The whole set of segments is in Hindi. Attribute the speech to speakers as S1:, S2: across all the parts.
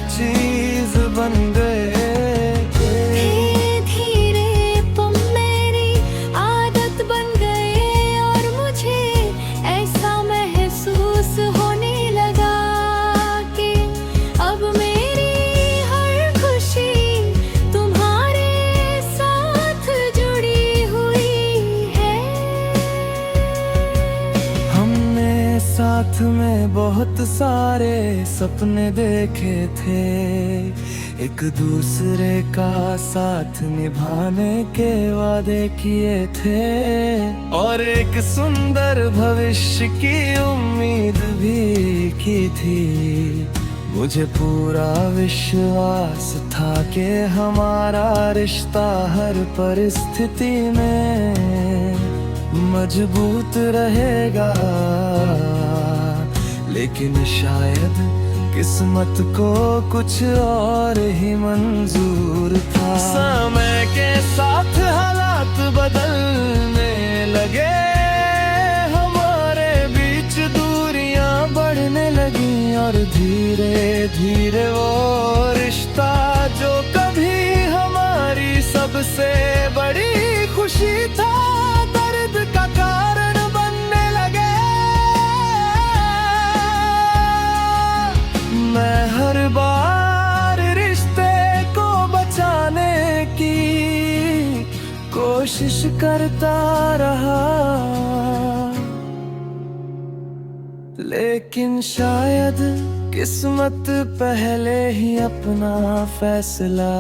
S1: चीज बन गए।
S2: धीरे धीरे तुम मेरी आदत बन गए और मुझे ऐसा महसूस होने लगा कि अब मेरी हर खुशी तुम्हारे साथ जुड़ी हुई है।
S1: हमने साथ में बहुत सारे सपने देखे थे, एक दूसरे का साथ निभाने के वादे किए थे, और एक सुंदर भविष्य की उम्मीद भी की थी। मुझे पूरा विश्वास था कि हमारा रिश्ता हर परिस्थिति में मजबूत रहेगा, लेकिन शायद किस्मत को कुछ और ही मंजूर था। समय के साथ हालात बदलने लगे, हमारे बीच दूरियां बढ़ने लगी, और धीरे धीरे वो रिश्ता जो कभी हमारी सबसे बड़ी खुशी था, दर्द का कारण बनने लगे। मैं हर बार रिश्ते को बचाने की कोशिश करता रहा, लेकिन शायद किस्मत पहले ही अपना फैसला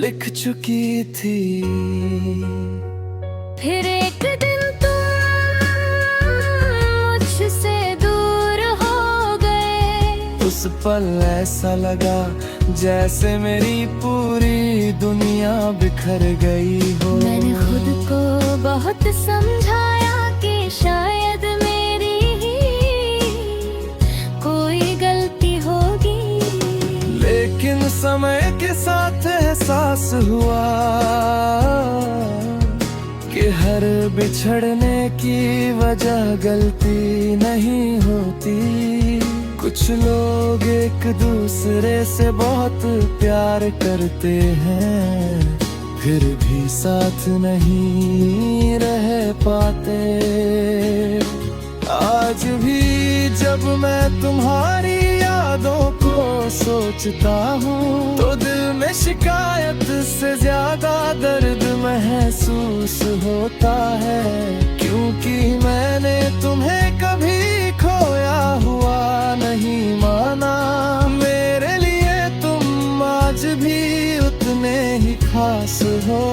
S1: लिख चुकी थी।
S2: फिर एक दिन तुम मुझसे दूर हो गए।
S1: उस पल ऐसा लगा जैसे मेरी पूरी दुनिया बिखर गई हो।
S2: मैंने खुद को बहुत समझाया कि शायद मेरी ही कोई गलती होगी,
S1: लेकिन समय के साथ एहसास हुआ कि हर बिछड़ने की वजह गलती नहीं होती। कुछ लोग एक दूसरे से बहुत प्यार करते हैं, फिर भी साथ नहीं रह पाते। आज भी जब मैं तुम्हारी यादों को सोचता हूँ, तो दिल में शिकायत से ज्यादा दर्द महसूस होता है, क्योंकि मैंने तुम्हें कभी खोया हुआ नहीं माना। मेरे लिए तुम आज भी उतने ही खास हो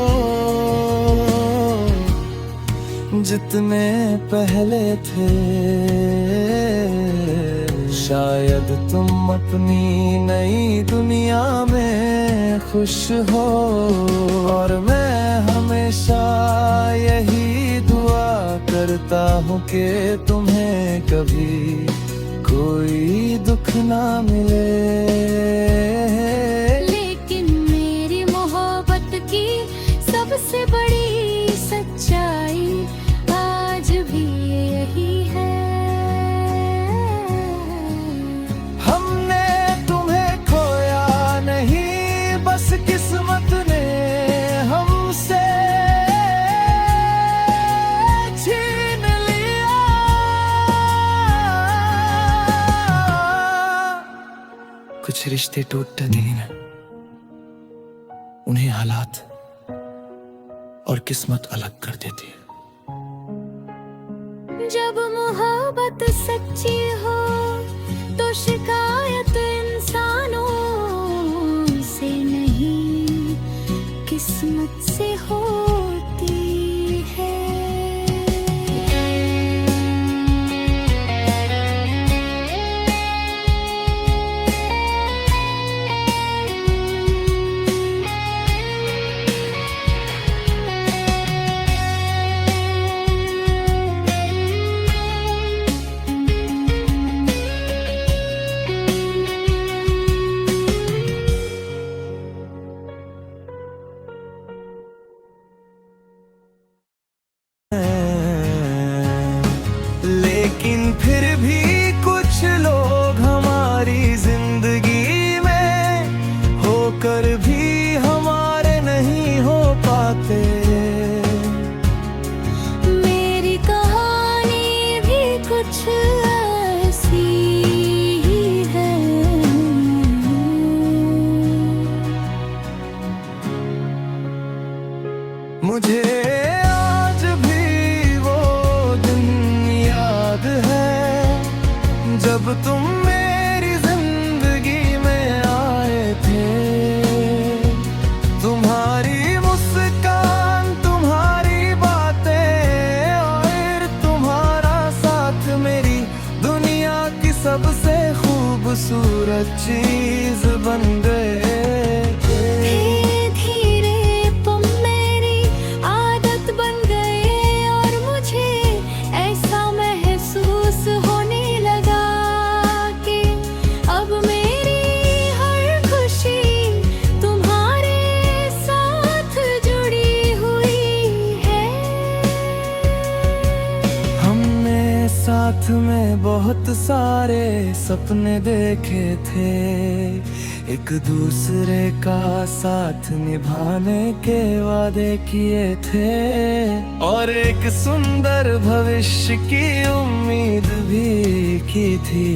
S1: जितने पहले थे। शायद तुम अपनी नई दुनिया में खुश हो, और मैं हमेशा यही दुआ करता हूँ कि तुम्हें कभी कोई दुख ना मिले।
S2: लेकिन मेरी मोहब्बत की सबसे बड़ी सच्चाई आज भी यही है।
S1: हमने तुम्हें खोया नहीं, बस किस्मत ने हमसे छीन लिया। कुछ रिश्ते टूटते नहीं, उन्हें हालात और किस्मत अलग कर देती है।
S2: जब मोहब्बत सच्ची हो तो शिकायत इंसानों से नहीं, किस्मत से होती है।
S1: मुझे आज भी वो दिन याद है, जब तुम मेरी जिंदगी में आए थे। तुम्हारी मुस्कान, तुम्हारी बातें और तुम्हारा साथ मेरी दुनिया की सबसे खूबसूरत चीज बन गए।
S2: धीरे धीरे तुम मेरी आदत बन गए और मुझे ऐसा महसूस होने लगा कि अब मेरी हर खुशी तुम्हारे साथ जुड़ी हुई है।
S1: हमने साथ में बहुत सारे सपने देखे थे, एक दूसरे का साथ निभाने के वादे किए थे, और एक सुंदर भविष्य की उम्मीद भी की थी।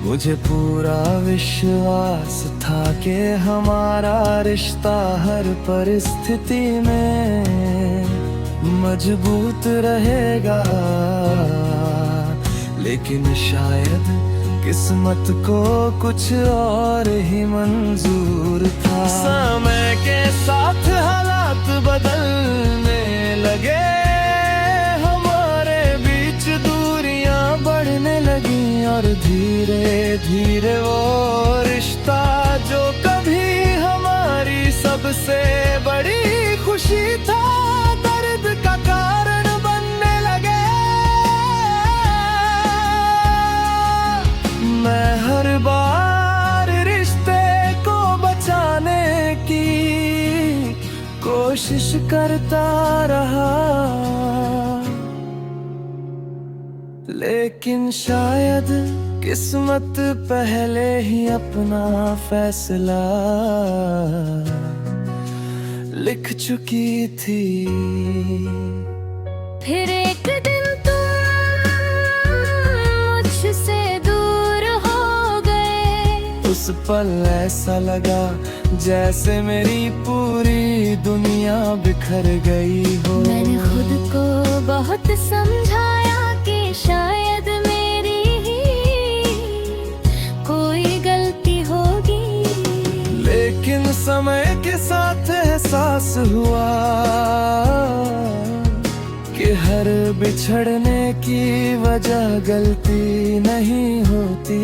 S1: मुझे पूरा विश्वास था कि हमारा रिश्ता हर परिस्थिति में मजबूत रहेगा, लेकिन शायद किस्मत को कुछ और ही मंजूर था। समय के साथ हालात बदलने लगे, हमारे बीच दूरियां बढ़ने लगी, और धीरे धीरे वो रिश्ता जो कभी हमारी सबसे बड़ी खुशी था, दर्द का कारण बनने लगे। मैं हर बार रिश्ते को बचाने की कोशिश करता रहा, लेकिन शायद किस्मत पहले ही अपना फैसला लिख चुकी थी।
S2: फिर एक दिन तुम मुझसे दूर हो गए।
S1: उस पल ऐसा लगा जैसे मेरी पूरी दुनिया बिखर गई हो।
S2: मैंने खुद को बहुत समझाया कि शायद मेरी ही कोई गलती होगी,
S1: लेकिन समय के साथ एहसास हुआ कि हर बिछड़ने की वजह गलती नहीं होती।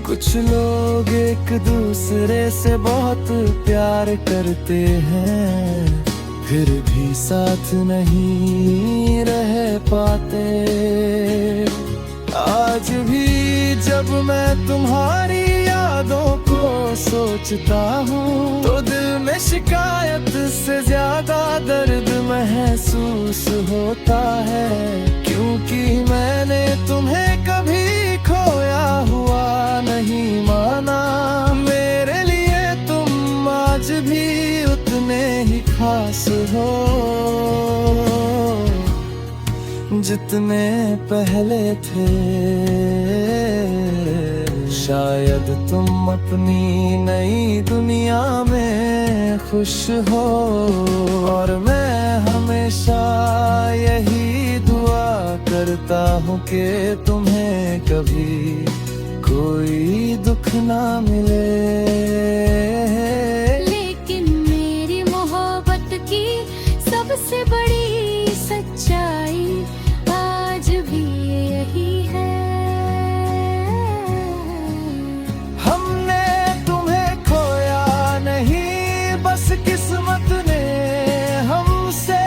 S1: कुछ लोग एक दूसरे से बहुत प्यार करते हैं, फिर भी साथ नहीं रह पाते। आज भी जब मैं तुम्हारी यादों को सोचता हूँ, तो दिल में शिकायत से ज्यादा दर्द महसूस होता है, क्योंकि मैंने तुम्हें कभी खोया हुआ नहीं माना। मेरे लिए तुम आज भी उतने ही खास हो जितने पहले थे। शायद तुम अपनी नई दुनिया में खुश हो, और मैं हमेशा यही दुआ करता हूँ कि तुम्हें कभी कोई दुख ना मिले।
S2: लेकिन मेरी मोहब्बत की सबसे बड़ी सच्चाई आज भी यही है।
S1: हमने तुम्हें खोया नहीं, बस किस्मत ने हमसे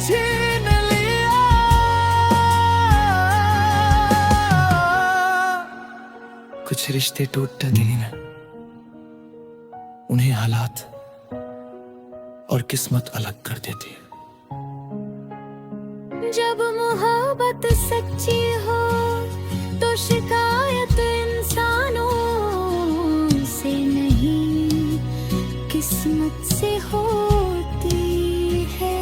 S1: छीन लिया। कुछ रिश्ते टूटते नहीं ना, उन्हें हालात और किस्मत अलग कर देती है।
S2: जब मोहब्बत सच्ची हो तो शिकायत इंसानों से नहीं, किस्मत से होती है।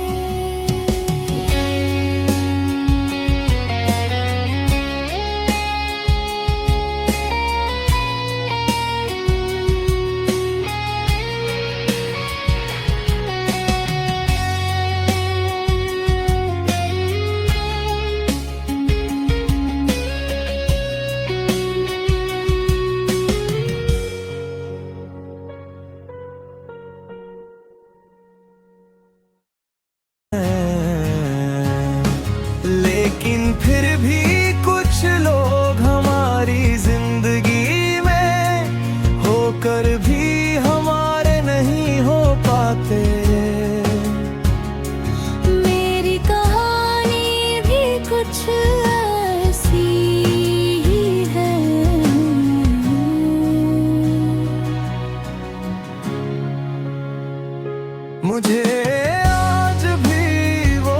S1: आज भी वो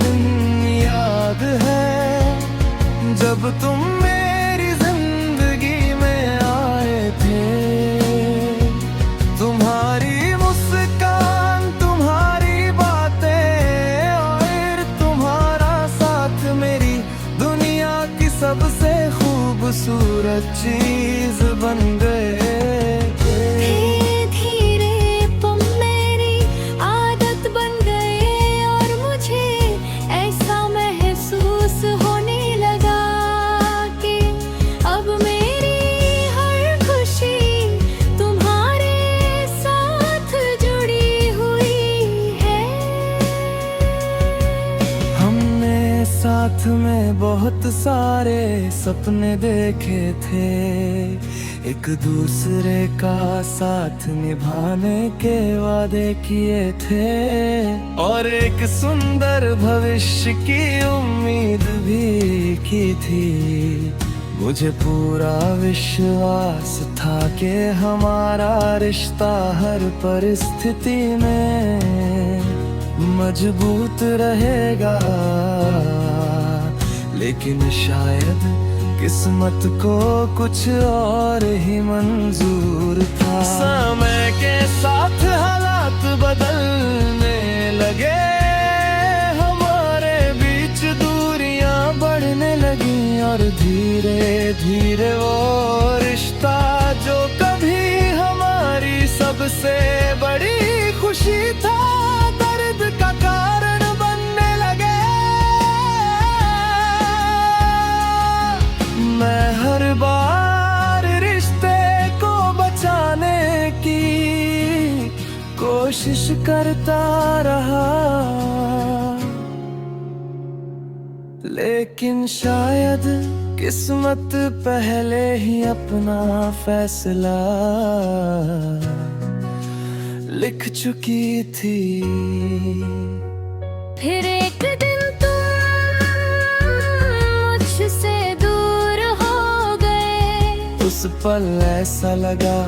S1: दिन याद है जब तुम मेरी जिंदगी में आए थे। तुम्हारी मुस्कान, तुम्हारी बातें और तुम्हारा साथ मेरी दुनिया की सबसे खूबसूरत चीज बन गए।
S2: धीरे धीरे तुम मेरी आदत बन गए और मुझे ऐसा महसूस होने लगा कि अब मेरी हर खुशी तुम्हारे साथ जुड़ी हुई है।
S1: हमने साथ में बहुत सारे सपने देखे थे, एक दूसरे का साथ निभाने के वादे किए थे और एक सुंदर भविष्य की उम्मीद भी की थी। मुझे पूरा विश्वास था कि हमारा रिश्ता हर परिस्थिति में मजबूत रहेगा, लेकिन शायद किस्मत को कुछ और ही मंजूर था। समय के साथ हालात बदलने लगे, हमारे बीच दूरियां बढ़ने लगी और धीरे धीरे वो रिश्ता जो कभी हमारी सबसे बड़ी खुशी था, दर्द का कारण बनने लगे। मैं हर बार रिश्ते को बचाने की कोशिश करता रहा, लेकिन शायद किस्मत पहले ही अपना फैसला लिख चुकी थी।
S2: फिर एक दिन तुम मुझसे दूर हो गए।
S1: उस पल ऐसा लगा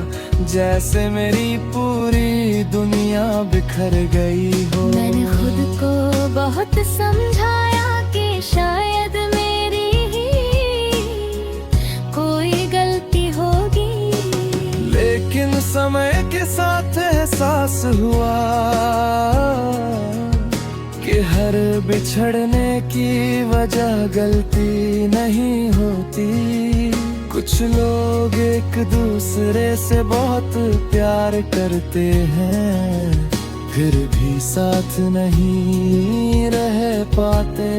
S1: जैसे मेरी पूरी दुनिया बिखर गई हो।
S2: मैंने खुद को बहुत समझाया कि शायद मेरी ही कोई गलती होगी,
S1: लेकिन समय के साथ एहसास हुआ कि हर बिछड़ने की वजह गलती नहीं होती। कुछ लोग एक दूसरे से बहुत प्यार करते हैं, फिर भी साथ नहीं रह पाते।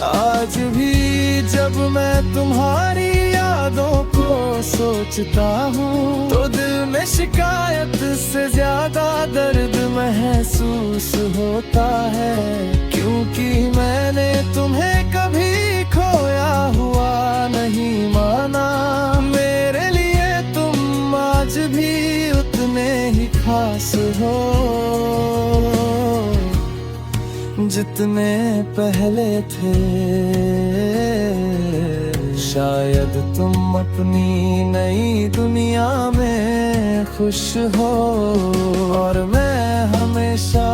S1: आज भी जब मैं तुम्हारी यादों को सोचता हूँ तो दिल में शिकायत से ज्यादा दर्द महसूस होता है, क्योंकि मैंने तुम्हें कभी खोया हुआ नहीं माना। मेरे लिए तुम आज भी उतने ही खास हो जितने पहले थे। शायद तुम अपनी नई दुनिया में खुश हो और मैं हमेशा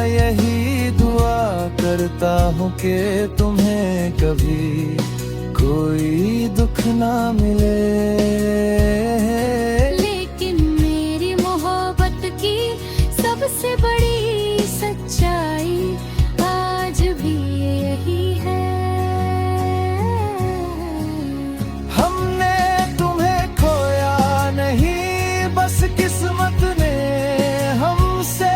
S1: यही दुआ करता हूँ कि तुम्हें कभी कोई दुख ना मिले।
S2: लेकिन मेरी मोहब्बत की सबसे बड़ी सच्चाई आज भी यही है।
S1: हमने तुम्हें खोया नहीं, बस किस्मत ने हमसे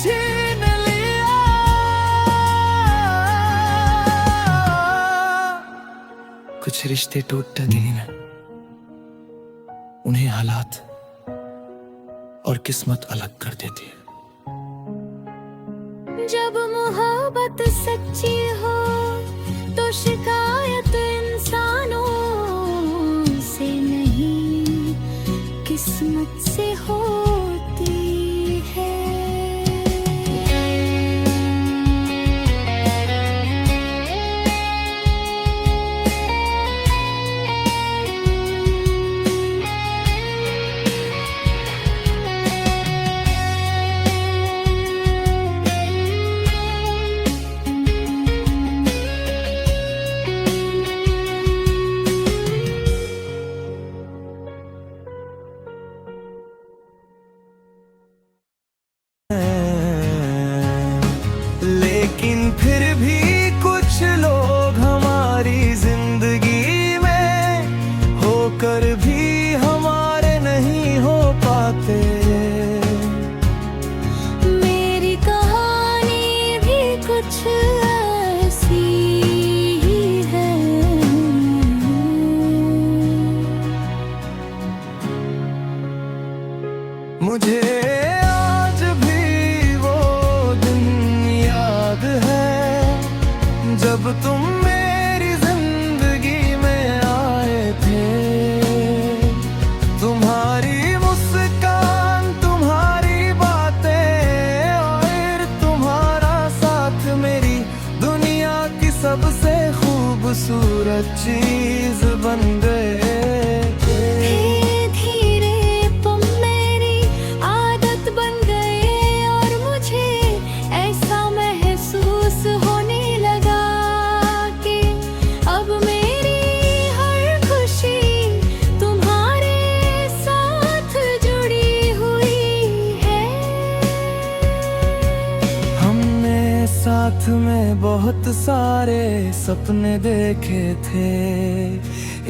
S1: छीन लिया। कुछ रिश्ते टूटते नहीं ना, उन्हें हालात और किस्मत अलग कर देती है।
S2: जब मोहब्बत सच्ची हो तो शिकायत इंसानों से नहीं किस्मत से होती है।
S1: बातें।
S2: मेरी कहानी भी कुछ ऐसी ही है।
S1: मुझे आज भी वो दिन याद है जब तुम मेरी जिंदगी में आए थे। तुम्हारी मुस्कान, तुम्हारी बातें और तुम्हारा साथ मेरी दुनिया की सबसे खूबसूरत चीज बन गए। साथ में बहुत सारे सपने देखे थे,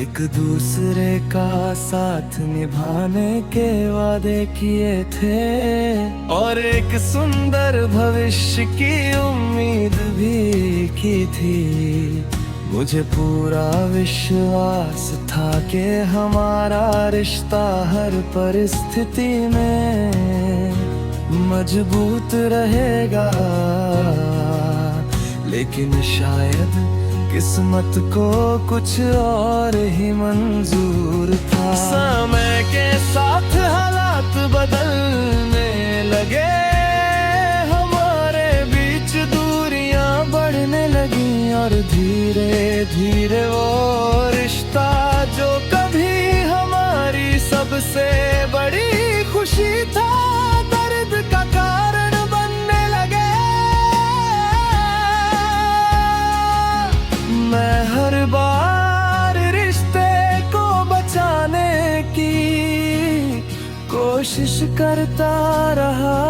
S1: एक दूसरे का साथ निभाने के वादे किए थे और एक सुंदर भविष्य की उम्मीद भी की थी। मुझे पूरा विश्वास था कि हमारा रिश्ता हर परिस्थिति में मजबूत रहेगा, लेकिन शायद किस्मत को कुछ और ही मंजूर था। समय के साथ हालात बदलने लगे, हमारे बीच दूरियां बढ़ने लगी और धीरे धीरे वो रिश्ता जो कभी हमारी सबसे बड़ी खुशी था, दर्द का कारण बनने लगे। मैं हर बार रिश्ते को बचाने की कोशिश करता रहा,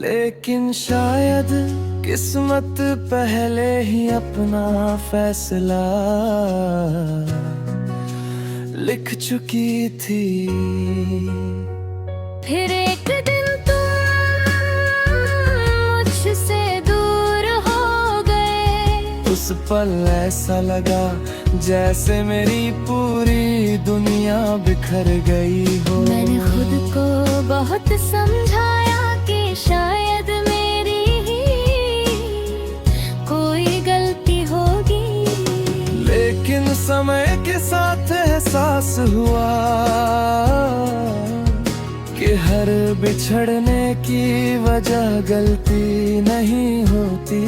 S1: लेकिन शायद किस्मत पहले ही अपना फैसला लिख चुकी थी।
S2: फिर एक दिन तुम मुझसे दूर हो गए।
S1: उस पल ऐसा लगा जैसे मेरी पूरी दुनिया बिखर गई हो।
S2: मैंने खुद को बहुत समझाया कि शायद मेरी ही कोई गलती होगी,
S1: लेकिन समय के साथ एहसास हुआ कि हर बिछड़ने की वजह गलती नहीं होती।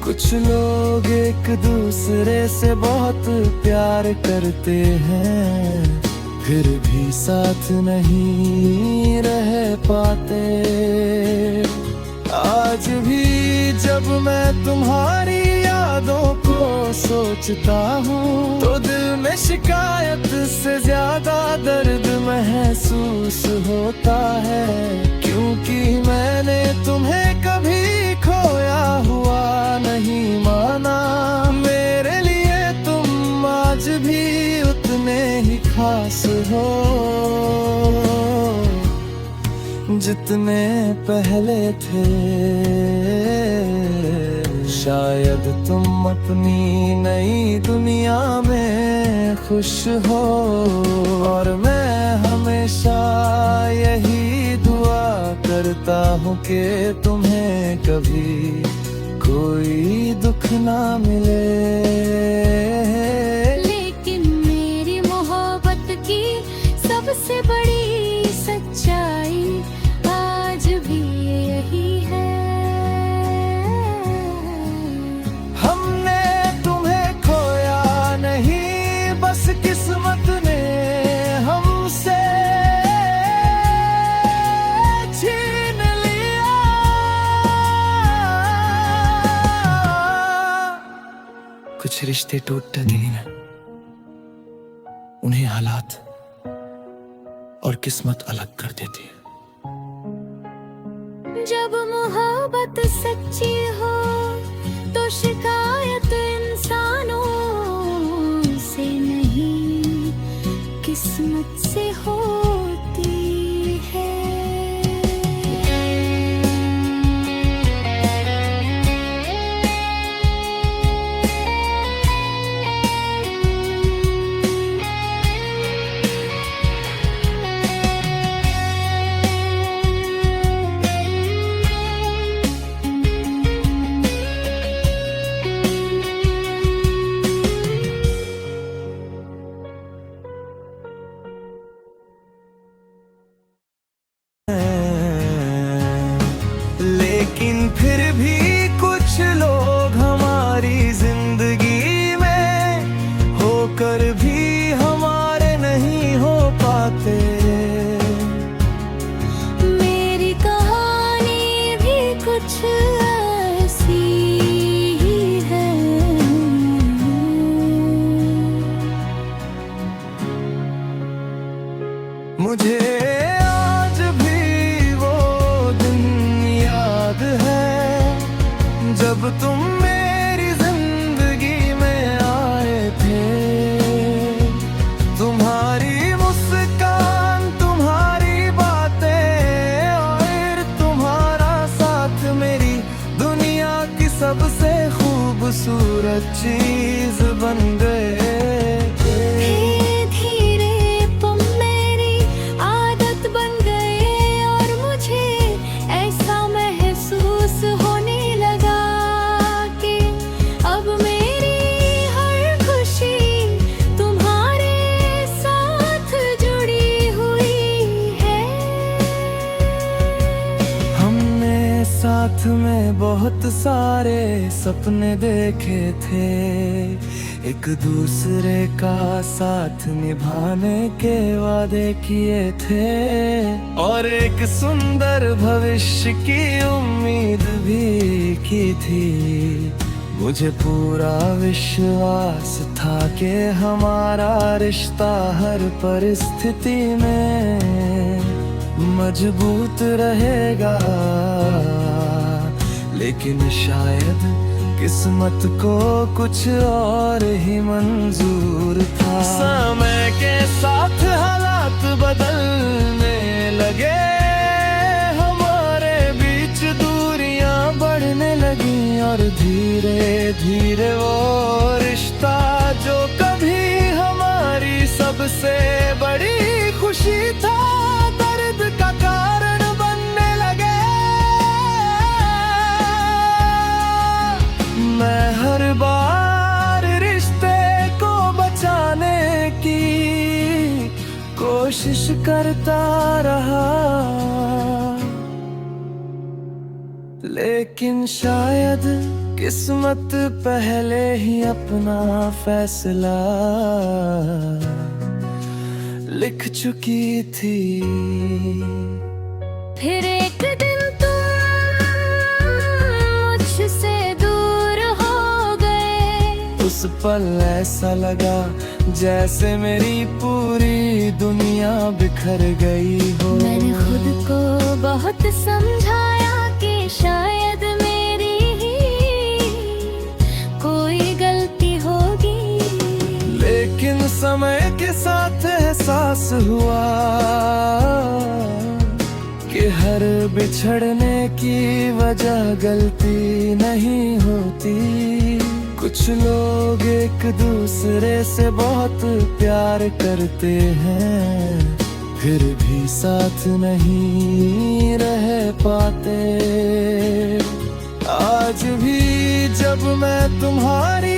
S1: कुछ लोग एक दूसरे से बहुत प्यार करते हैं, फिर भी साथ नहीं रह पाते। आज भी जब मैं तुम्हारी यादों को सोचता हूँ तो दिल में शिकायत से ज्यादा दर्द महसूस होता है, क्योंकि मैंने तुम्हें कभी खोया हुआ नहीं माना। मेरे लिए तुम आज भी उतने ही खास हो जितने पहले थे। शायद तुम अपनी नई दुनिया में खुश हो और मैं हमेशा यही दुआ करता हूँ कि तुम्हें कभी कोई दुख ना मिले।
S2: लेकिन मेरी मोहब्बत की सबसे बड़ी सच्चाई आज भी यही है।
S1: हमने तुम्हें खोया नहीं, बस किस्मत ने हमसे छीन लिया। कुछ रिश्ते टूटते नहीं हैं, उन्हें हालात और किस्मत अलग कर देती है।
S2: जब मोहब्बत सच्ची हो तो शिकायत इंसानों से नहीं किस्मत से होती है।
S1: लेकिन फिर भी कुछ लोग हमारी जिंदगी में होकर भी हमारे नहीं हो पाते।
S2: मेरी कहानी भी कुछ ऐसी ही है।
S1: मुझे आज भी वो दिन याद है जब तुम मेरी जिंदगी में आए थे। तुम्हारी मुस्कान, तुम्हारी बातें और तुम्हारा साथ मेरी दुनिया की सबसे खूबसूरत चीज बन गए। साथ में बहुत सारे सपने देखे थे, एक दूसरे का साथ निभाने के वादे किए थे और एक सुंदर भविष्य की उम्मीद भी की थी। मुझे पूरा विश्वास था कि हमारा रिश्ता हर परिस्थिति में मजबूत रहेगा, लेकिन शायद किस्मत को कुछ और ही मंजूर था। समय के साथ हालात बदलने लगे, हमारे बीच दूरियां बढ़ने लगी और धीरे धीरे वो रिश्ता जो कभी हमारी सबसे बड़ी खुशी था, दर्द का कारण बनने लगे। मैं हर बार रिश्ते को बचाने की कोशिश करता रहा, लेकिन शायद किस्मत पहले ही अपना फैसला लिख चुकी थी।
S2: फिर एक दिन तुम मुझसे दूर हो गए।
S1: उस पल ऐसा लगा जैसे मेरी पूरी दुनिया बिखर गई हो।
S2: मैंने खुद को बहुत समझाया कि शायद मेरी ही कोई गलती होगी,
S1: लेकिन समय के साथ एहसास हुआ कि हर बिछड़ने की वजह गलती नहीं होती। कुछ लोग एक दूसरे से बहुत प्यार करते हैं, फिर भी साथ नहीं रह पाते। आज भी जब मैं तुम्हारी